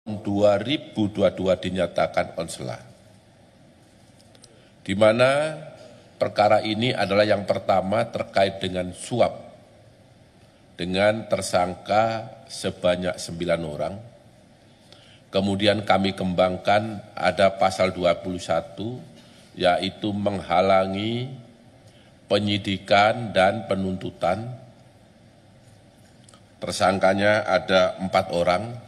2022 dinyatakan onsela, di mana perkara ini adalah yang pertama terkait dengan suap dengan tersangka sebanyak 9 orang. Kemudian kami kembangkan ada pasal 21 yaitu menghalangi penyidikan dan penuntutan. Tersangkanya ada 4 orang.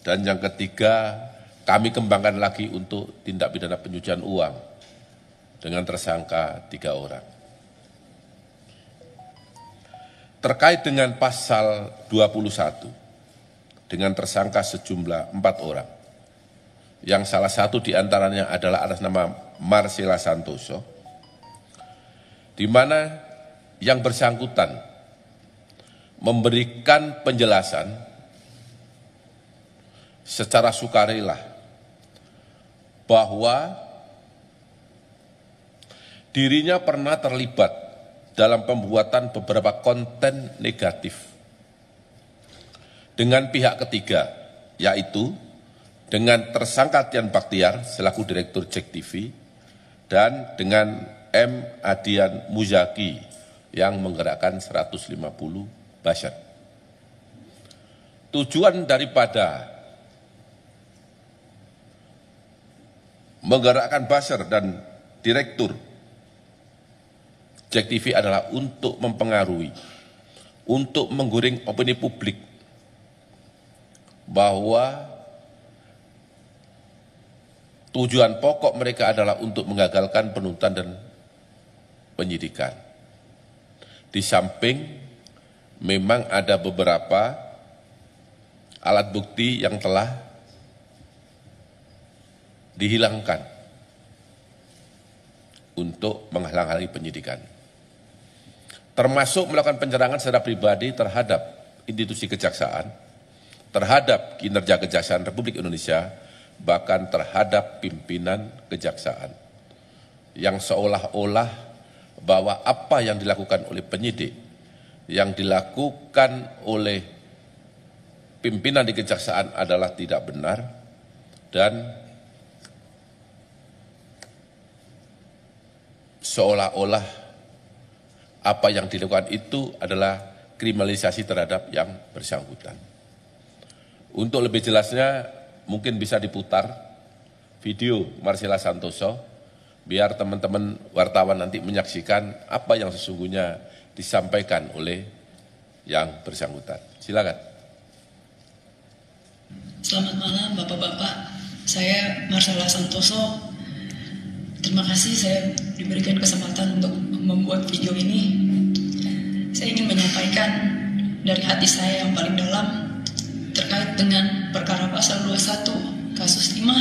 Dan yang ketiga, kami kembangkan lagi untuk tindak pidana pencucian uang dengan tersangka 3 orang. Terkait dengan pasal 21 dengan tersangka sejumlah 4 orang, yang salah satu diantaranya adalah atas nama Marcella Santoso, di mana yang bersangkutan memberikan penjelasan secara sukarela bahwa dirinya pernah terlibat dalam pembuatan beberapa konten negatif dengan pihak ketiga, yaitu dengan tersangka Tian Baktiar selaku Direktur JEK TV dan dengan M. Adian Muzaki yang menggerakkan 150 buzzer. Tujuan daripada menggerakkan buzzer dan direktur JEK TV adalah untuk mempengaruhi, untuk menggiring opini publik bahwa tujuan pokok mereka adalah untuk menggagalkan penuntutan dan penyidikan. Di samping memang ada beberapa alat bukti yang telah dihilangkan untuk menghalang-halangi penyidikan, termasuk melakukan penyerangan secara pribadi terhadap institusi kejaksaan, terhadap kinerja Kejaksaan Republik Indonesia, bahkan terhadap pimpinan kejaksaan, yang seolah-olah bahwa apa yang dilakukan oleh penyidik, yang dilakukan oleh pimpinan di kejaksaan adalah tidak benar, dan seolah-olah apa yang dilakukan itu adalah kriminalisasi terhadap yang bersangkutan. Untuk lebih jelasnya mungkin bisa diputar video Marcella Santoso biar teman-teman wartawan nanti menyaksikan apa yang sesungguhnya disampaikan oleh yang bersangkutan. Silakan. Selamat malam Bapak-Bapak, saya Marcella Santoso. Terima kasih saya diberikan kesempatan untuk membuat video ini. Saya ingin menyampaikan dari hati saya yang paling dalam terkait dengan perkara pasal 21, kasus timah,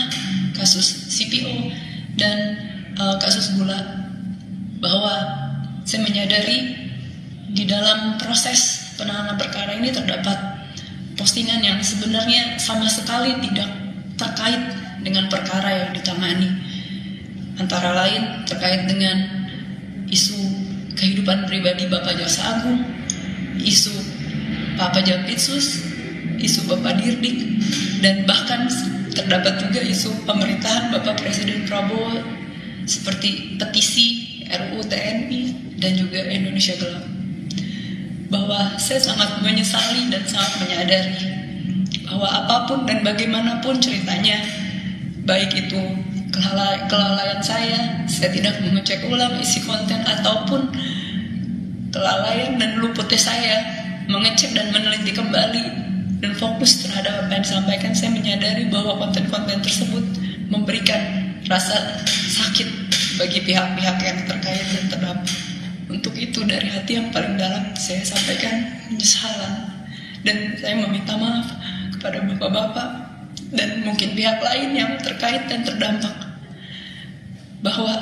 kasus CPO, dan kasus gula, bahwa saya menyadari di dalam proses penanganan perkara ini terdapat postingan yang sebenarnya sama sekali tidak terkait dengan perkara yang ditangani. Antara lain terkait dengan isu kehidupan pribadi Bapak Jaksa Agung, isu Pak Jampitsus, isu Bapak Dirdik, dan bahkan terdapat juga isu pemerintahan Bapak Presiden Prabowo seperti petisi RUU TNI dan juga Indonesia Gelap. Bahwa saya sangat menyesali dan sangat menyadari bahwa apapun dan bagaimanapun ceritanya, baik itu kelalaian saya tidak mengecek ulang isi konten, ataupun kelalaian dan luputnya saya mengecek dan meneliti kembali dan fokus terhadap apa yang disampaikan, saya menyadari bahwa konten-konten tersebut memberikan rasa sakit bagi pihak-pihak yang terkait dan terdampak. Untuk itu dari hati yang paling dalam saya sampaikan penyesalan, dan saya meminta maaf kepada bapak-bapak dan mungkin pihak lain yang terkait dan terdampak, bahwa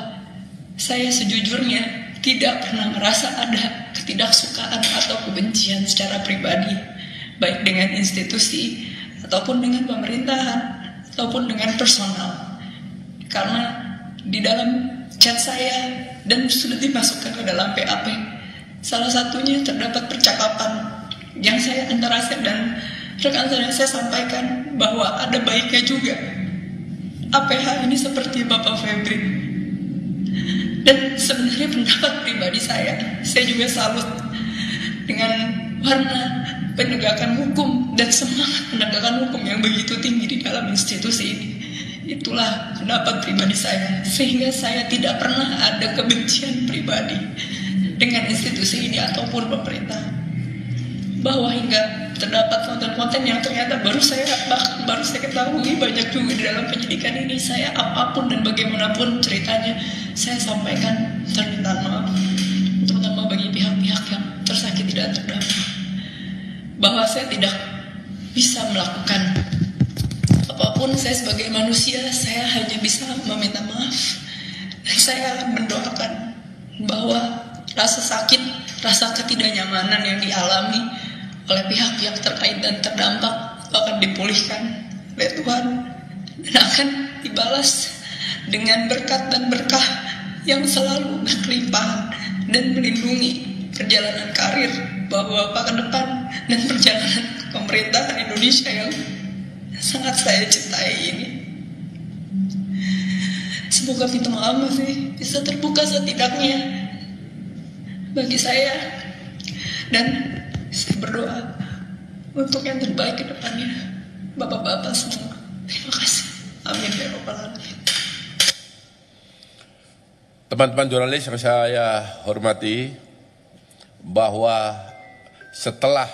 saya sejujurnya tidak pernah merasa ada ketidaksukaan atau kebencian secara pribadi, baik dengan institusi, ataupun dengan pemerintahan, ataupun dengan personal. Karena di dalam chat saya dan sudah dimasukkan ke dalam PAP, salah satunya terdapat percakapan yang saya antara saya dan rekan saya sampaikan bahwa ada baiknya juga APH ini seperti Bapak Febri. Dan sebenarnya pendapat pribadi saya juga salut dengan warna penegakan hukum dan semangat penegakan hukum yang begitu tinggi di dalam institusi ini. Itulah pendapat pribadi saya, sehingga saya tidak pernah ada kebencian pribadi dengan institusi ini ataupun pemerintah. Bahwa hingga terdapat konten-konten yang ternyata baru saya ketahui banyak juga di dalam penyidikan ini, saya apapun dan bagaimanapun ceritanya saya sampaikan permintaan maaf, terutama bagi pihak-pihak yang tersakiti dan terdampak, bahwa saya tidak bisa melakukan apapun. Saya sebagai manusia, saya hanya bisa meminta maaf, dan saya akan mendoakan bahwa rasa sakit, rasa ketidaknyamanan yang dialami oleh pihak-pihak terkait dan terdampak akan dipulihkan oleh Tuhan dan akan dibalas dengan berkat dan berkah yang selalu berkelimpahan dan melindungi perjalanan karir Bapak-Bapak ke depan dan perjalanan pemerintahan Indonesia yang sangat saya cintai ini. Semoga pintu maaf masih bisa terbuka setidaknya bagi saya, dan saya berdoa untuk yang terbaik ke depannya, Bapak-Bapak semua. Terima kasih. Amin ya Rabbal Alamin. Teman-teman jurnalis yang saya hormati, bahwa setelah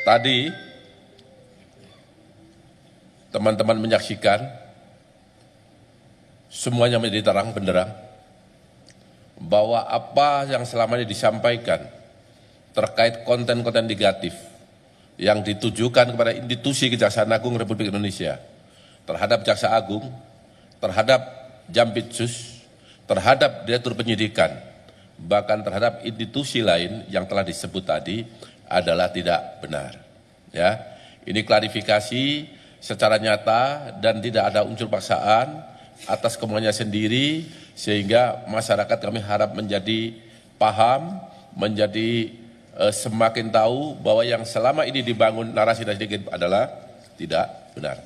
tadi teman-teman menyaksikan semuanya menjadi terang benderang bahwa apa yang selama ini disampaikan terkait konten-konten negatif yang ditujukan kepada institusi Kejaksaan Agung Republik Indonesia, terhadap Jaksa Agung, terhadap Jampitsus, terhadap Direktur Penyidikan, bahkan terhadap institusi lain yang telah disebut tadi adalah tidak benar. Ya, ini klarifikasi secara nyata dan tidak ada unsur paksaan atas kemauannya sendiri, sehingga masyarakat kami harap menjadi paham, menjadi semakin tahu bahwa yang selama ini dibangun narasi adalah tidak benar.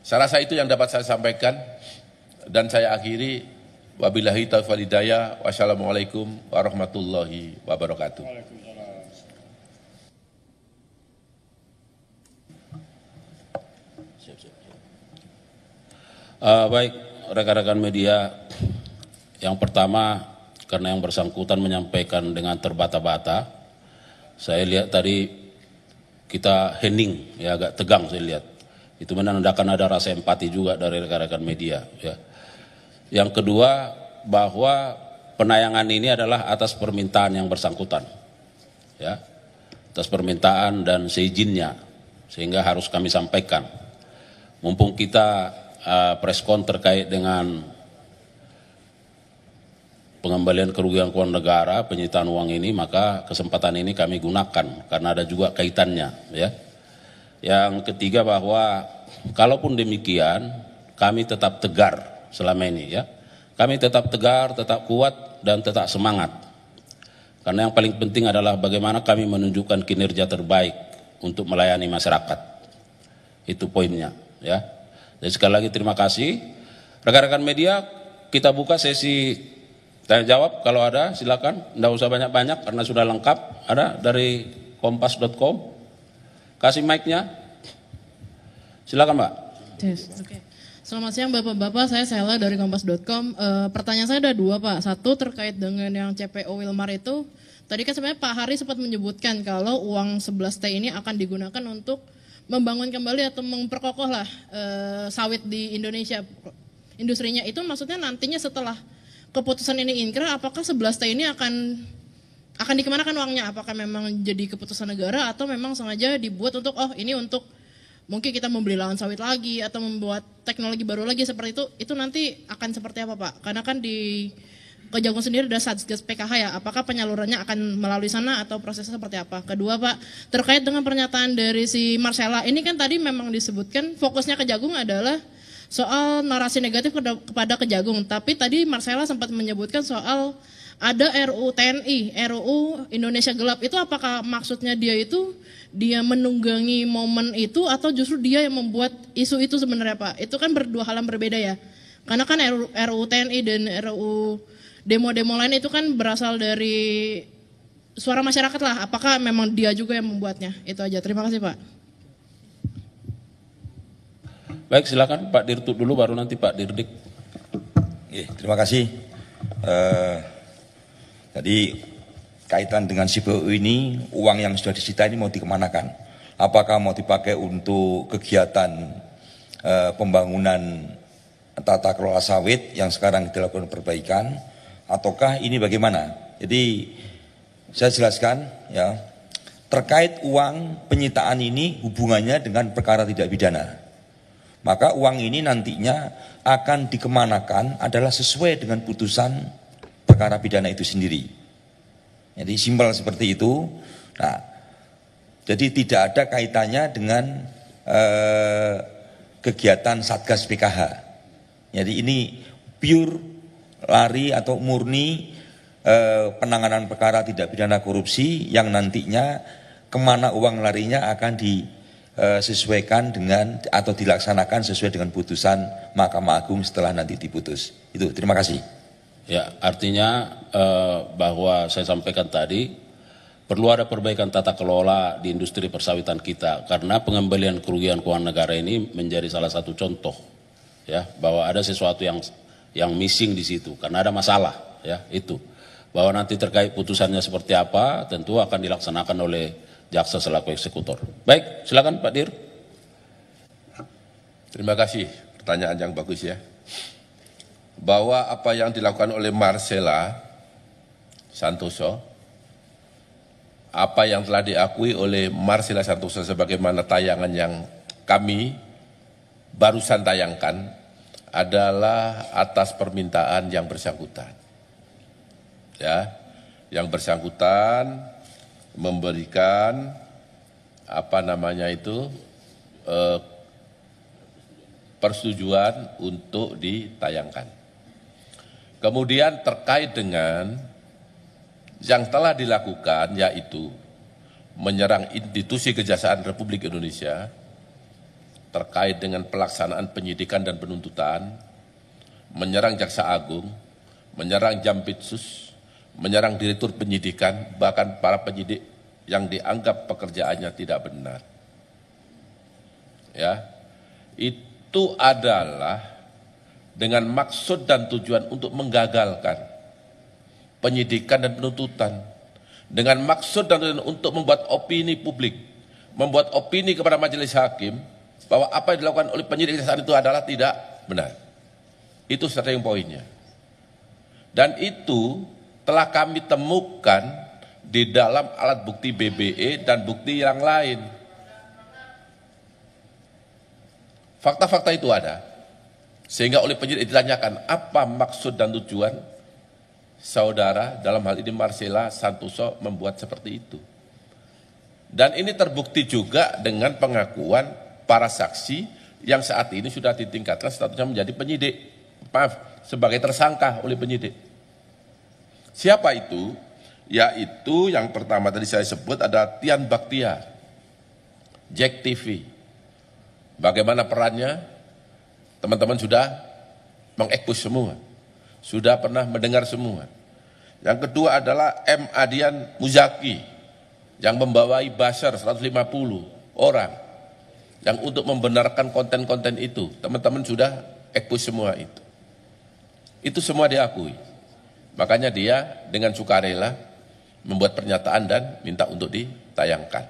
Saya rasa itu yang dapat saya sampaikan, dan saya akhiri. Wabillahi taufiq wal hidayah. Wassalamualaikum warahmatullahi wabarakatuh. Baik, rekan-rekan media, yang pertama, karena yang bersangkutan menyampaikan dengan terbata-bata, saya lihat tadi kita hening, ya agak tegang saya lihat. Itu menandakan ada rasa empati juga dari rekan-rekan media. Ya. Yang kedua, bahwa penayangan ini adalah atas permintaan yang bersangkutan, ya, atas permintaan dan seizinnya, sehingga harus kami sampaikan. Mumpung kita preskon terkait dengan pengembalian kerugian keuangan negara, penyitaan uang ini, maka kesempatan ini kami gunakan karena ada juga kaitannya, ya. Yang ketiga, bahwa kalaupun demikian kami tetap tegar selama ini, ya. Kami tetap tegar, tetap kuat dan tetap semangat. Karena yang paling penting adalah bagaimana kami menunjukkan kinerja terbaik untuk melayani masyarakat. Itu poinnya, ya. Jadi sekali lagi terima kasih. Rekan-rekan media, kita buka sesi tanya jawab, kalau ada silakan, tidak usah banyak-banyak karena sudah lengkap. Ada dari kompas.com, kasih mic-nya, silakan Mbak. Yes, okay. Selamat siang Bapak-Bapak, saya Sela dari kompas.com. Pertanyaan saya ada dua Pak. Satu terkait dengan yang CPO Wilmar itu, tadi kan sebenarnya Pak Hari sempat menyebutkan kalau uang 11T ini akan digunakan untuk membangun kembali atau memperkokoh lah sawit di Indonesia, industrinya. Itu maksudnya nantinya setelah keputusan ini inkrah, apakah 11T ini akan dikemanakan uangnya? Apakah memang jadi keputusan negara atau memang sengaja dibuat untuk ini untuk mungkin kita membeli lahan sawit lagi atau membuat teknologi baru lagi seperti itu nanti akan seperti apa Pak? Karena kan di Kejagung sendiri ada Satgas PKH ya, apakah penyalurannya akan melalui sana atau prosesnya seperti apa? Kedua Pak, terkait dengan pernyataan dari si Marcella, ini kan tadi memang disebutkan fokusnya Kejagung adalah soal narasi negatif kepada Kejagung, tapi tadi Marcella sempat menyebutkan soal ada RUU TNI, RUU Indonesia Gelap, itu apakah maksudnya dia menunggangi momen itu atau justru dia yang membuat isu itu sebenarnya Pak? Itu kan berdua hal yang berbeda ya. Karena kan RUU TNI dan RUU demo-demo lain itu kan berasal dari suara masyarakat lah. Apakah memang dia juga yang membuatnya? Itu aja. Terima kasih Pak. Baik, silakan Pak Dirtut dulu, baru nanti Pak Dirdik. Terima kasih. Tadi kaitan dengan CPO ini, uang yang sudah disita ini mau dikemanakan? Apakah mau dipakai untuk kegiatan pembangunan tata kelola sawit yang sekarang dilakukan perbaikan, ataukah ini bagaimana? Jadi saya jelaskan ya, terkait uang penyitaan ini hubungannya dengan perkara tidak pidana. Maka uang ini nantinya akan dikemanakan adalah sesuai dengan putusan perkara pidana itu sendiri. Jadi simpel seperti itu. Nah, jadi tidak ada kaitannya dengan kegiatan Satgas PKH. Jadi ini pure lari atau murni penanganan perkara tidak pidana korupsi yang nantinya kemana uang larinya akan disesuaikan dengan atau dilaksanakan sesuai dengan putusan Mahkamah Agung setelah nanti diputus. Itu, terima kasih. Ya, artinya bahwa saya sampaikan tadi perlu ada perbaikan tata kelola di industri persawitan kita karena pengembalian kerugian keuangan negara ini menjadi salah satu contoh ya bahwa ada sesuatu yang missing di situ karena ada masalah ya itu. Bahwa nanti terkait putusannya seperti apa tentu akan dilaksanakan oleh jaksa selaku eksekutor. Baik, silakan Pak Dir. Terima kasih, pertanyaan yang bagus ya. Bahwa apa yang dilakukan oleh Marcella Santoso, apa yang telah diakui oleh Marcella Santoso sebagaimana tayangan yang kami barusan tayangkan adalah atas permintaan yang bersangkutan. Ya, yang bersangkutan memberikan persetujuan untuk ditayangkan. Kemudian terkait dengan yang telah dilakukan yaitu menyerang institusi Kejaksaan Republik Indonesia terkait dengan pelaksanaan penyidikan dan penuntutan, menyerang Jaksa Agung, menyerang Jampitsus, menyerang Direktur Penyidikan, bahkan para penyidik yang dianggap pekerjaannya tidak benar. Ya, itu adalah dengan maksud dan tujuan untuk menggagalkan penyidikan dan penuntutan, dengan maksud dan tujuan untuk membuat opini publik, membuat opini kepada majelis hakim bahwa apa yang dilakukan oleh penyidik kejaksaan itu adalah tidak benar. Itu starting pointnya. Dan itu telah kami temukan di dalam alat bukti BBE dan bukti yang lain. Fakta-fakta itu ada. Sehingga oleh penyidik ditanyakan apa maksud dan tujuan saudara dalam hal ini Marcella Santoso membuat seperti itu. Dan ini terbukti juga dengan pengakuan para saksi yang saat ini sudah ditingkatkan statusnya menjadi penyidik. Sebagai tersangka oleh penyidik. Siapa itu? Yaitu yang pertama tadi saya sebut ada Tian Baktiar, Jack TV. Bagaimana perannya? Teman-teman sudah mengekspos semua, sudah pernah mendengar semua. Yang kedua adalah M. Adian Muzaki yang membawai buzzer 150 orang yang untuk membenarkan konten-konten itu. Teman-teman sudah ekspos semua itu. Itu semua diakui. Makanya dia dengan sukarela membuat pernyataan dan minta untuk ditayangkan.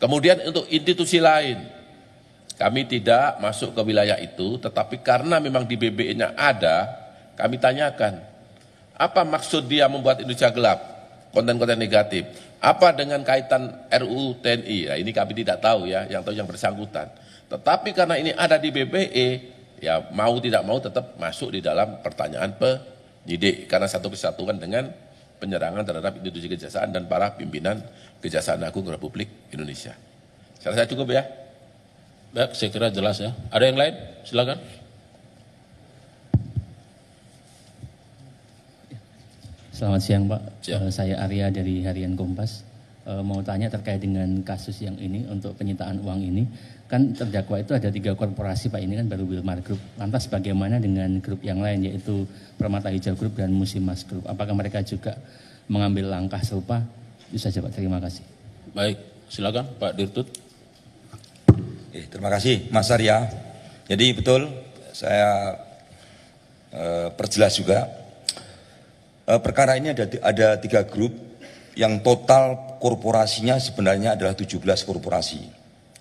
Kemudian untuk institusi lain, kami tidak masuk ke wilayah itu, tetapi karena memang di BBE-nya ada, kami tanyakan, apa maksud dia membuat Indonesia gelap, konten-konten negatif, apa dengan kaitan RUU TNI, nah, ini kami tidak tahu ya, yang tahu yang bersangkutan. Tetapi karena ini ada di BBE, ya mau tidak mau tetap masuk di dalam pertanyaan penyidik, karena satu kesatuan dengan penyerangan terhadap institusi kejaksaan dan para pimpinan Kejaksaan Agung Republik Indonesia. Saya rasa cukup ya. Baik, saya kira jelas ya. Ada yang lain? Silakan. Selamat siang Pak, Siang. Saya Arya dari Harian Kompas. Mau tanya terkait dengan kasus yang ini untuk penyitaan uang ini. Kan terdakwa itu ada 3 korporasi Pak, ini kan baru Wilmar Group. Lantas bagaimana dengan grup yang lain yaitu Permata Hijau Group dan Musimas Group? Apakah mereka juga mengambil langkah serupa? Itu saja Pak, terima kasih. Baik, silakan Pak Dirtut. Terima kasih Mas Arya. Jadi betul, saya perjelas juga. Perkara ini ada 3 grup yang total korporasinya sebenarnya adalah 17 korporasi.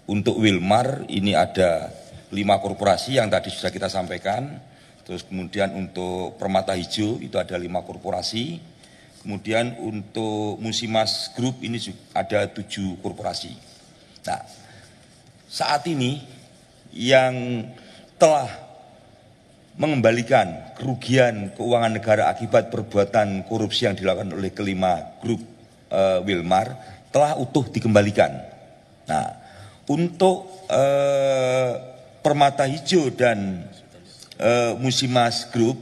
Untuk Wilmar ini ada 5 korporasi yang tadi sudah kita sampaikan. Terus kemudian untuk Permata Hijau itu ada 5 korporasi. Kemudian untuk Musimas Group ini ada 7 korporasi. Nah, saat ini yang telah mengembalikan kerugian keuangan negara akibat perbuatan korupsi yang dilakukan oleh kelima grup Wilmar telah utuh dikembalikan. Nah, untuk Permata Hijau dan Musimas Group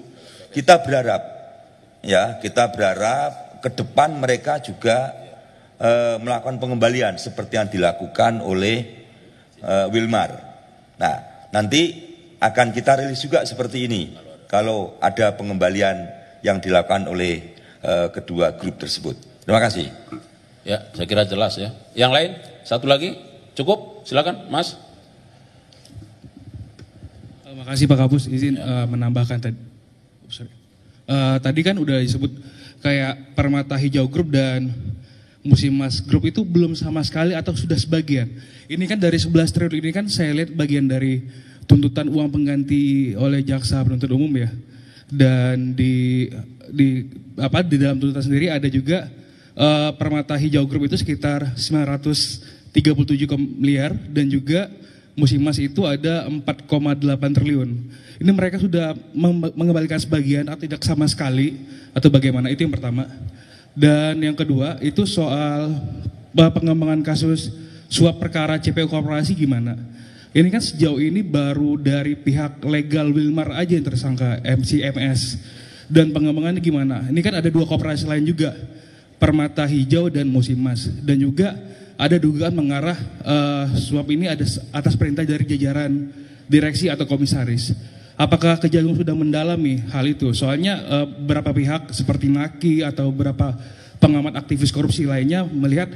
kita berharap ke depan mereka juga melakukan pengembalian seperti yang dilakukan oleh Wilmar. Nah, nanti akan kita rilis juga seperti ini kalau ada pengembalian yang dilakukan oleh kedua grup tersebut. Terima kasih. Ya, saya kira jelas ya. Yang lain, satu lagi, cukup, silakan Mas. Terima kasih Pak Kapus, izin menambahkan tadi. Tadi kan udah disebut kayak Permata Hijau Group dan Musimas Group itu belum sama sekali atau sudah sebagian. Ini kan dari 11 triliun ini kan saya lihat bagian dari tuntutan uang pengganti oleh jaksa penuntut umum ya. Dan di dalam tuntutan sendiri ada juga Permata Hijau Group itu sekitar 937 miliar dan juga Musimas itu ada 4,8 triliun. Ini mereka sudah mengembalikan sebagian atau tidak sama sekali atau bagaimana? Itu yang pertama. Dan yang kedua itu soal pengembangan kasus suap perkara CPO Korporasi gimana? Ini kan sejauh ini baru dari pihak legal Wilmar aja yang tersangka MCMS. Dan pengembangannya gimana? Ini kan ada 2 koperasi lain juga, Permata Hijau dan Musimas. Dan juga ada dugaan mengarah suap ini ada atas perintah dari jajaran direksi atau komisaris. Apakah Kejagung sudah mendalami hal itu? Soalnya beberapa pihak seperti Naki atau beberapa pengamat aktivis korupsi lainnya melihat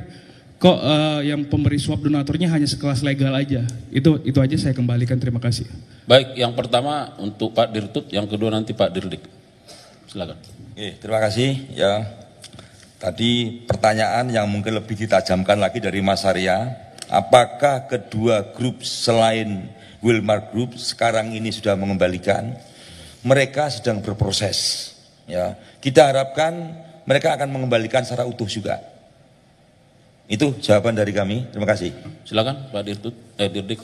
kok yang pemberi suap donaturnya hanya sekelas legal aja. Itu aja saya kembalikan, terima kasih. Baik, yang pertama untuk Pak Dirtut, yang kedua nanti Pak Dirdik. Silakan. Terima kasih ya. Tadi pertanyaan yang mungkin lebih ditajamkan lagi dari Mas Arya, apakah kedua grup selain Wilmar Group sekarang ini sudah mengembalikan? Mereka sedang berproses ya. Kita harapkan mereka akan mengembalikan secara utuh juga. Itu jawaban dari kami. Terima kasih. Silakan Pak Dirdik.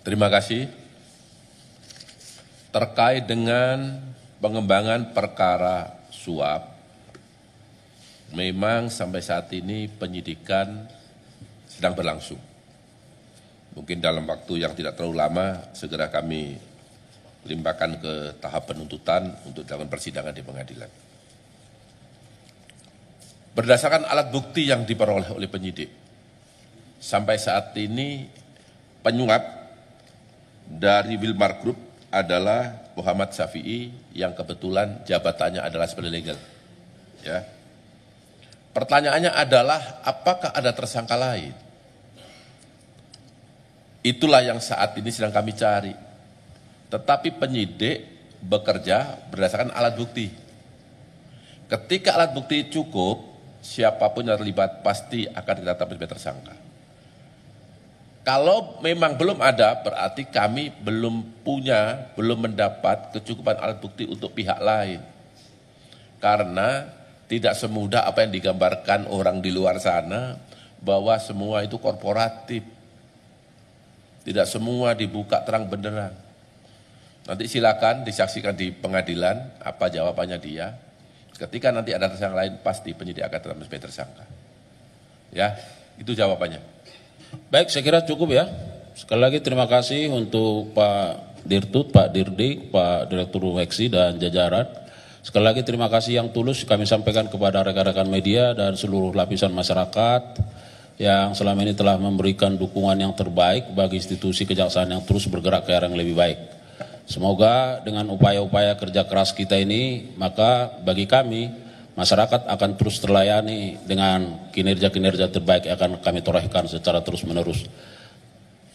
Terima kasih. Terkait dengan pengembangan perkara suap, memang sampai saat ini penyidikan sedang berlangsung. Mungkin dalam waktu yang tidak terlalu lama segera kami limpahkan ke tahap penuntutan untuk dilakukan persidangan di pengadilan. Berdasarkan alat bukti yang diperoleh oleh penyidik, sampai saat ini penyuap dari Wilmar Group adalah Muhammad Syafi'i yang kebetulan jabatannya adalah sebagai legal. Ya. Pertanyaannya adalah apakah ada tersangka lain? Itulah yang saat ini sedang kami cari. Tetapi penyidik bekerja berdasarkan alat bukti. Ketika alat bukti cukup, siapapun yang terlibat pasti akan ditetapkan sebagai tersangka. Kalau memang belum ada, berarti kami belum mendapat kecukupan alat bukti untuk pihak lain. Karena tidak semudah apa yang digambarkan orang di luar sana, bahwa semua itu korporatif. Tidak semua dibuka terang benderang. Nanti silakan disaksikan di pengadilan apa jawabannya dia. Ketika nanti ada tersangka lain, pasti penyidik akan tetap sebagai tersangka. Ya, itu jawabannya. Baik, saya kira cukup ya. Sekali lagi terima kasih untuk Pak Dirtut, Pak Dirdik, Pak Direktur Weksi dan jajaran. Sekali lagi terima kasih yang tulus kami sampaikan kepada rekan-rekan media dan seluruh lapisan masyarakat yang selama ini telah memberikan dukungan yang terbaik bagi institusi kejaksaan yang terus bergerak ke arah yang lebih baik. Semoga dengan upaya-upaya kerja keras kita ini, maka bagi kami, masyarakat akan terus terlayani dengan kinerja-kinerja terbaik yang akan kami torehkan secara terus-menerus.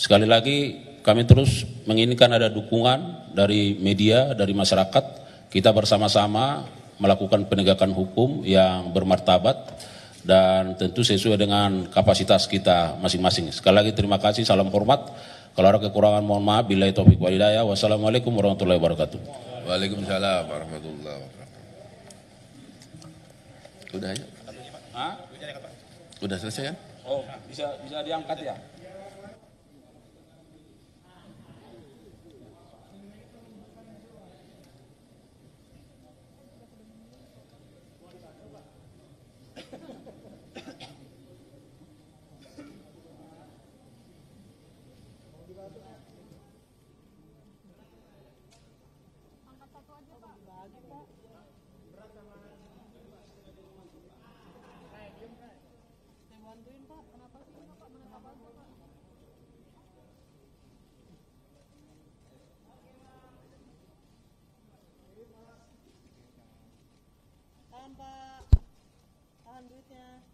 Sekali lagi, kami terus menginginkan ada dukungan dari media, dari masyarakat. Kita bersama-sama melakukan penegakan hukum yang bermartabat dan tentu sesuai dengan kapasitas kita masing-masing. Sekali lagi terima kasih, salam hormat. Kalau ada kekurangan mohon maaf. Billahi taufiq wal hidayah. Wassalamualaikum warahmatullahi wabarakatuh. Waalaikumsalam warahmatullahi wabarakatuh. Udah ya? Udah selesai kan? Oh, bisa diangkat ya? Tahan Pak, tahan duitnya.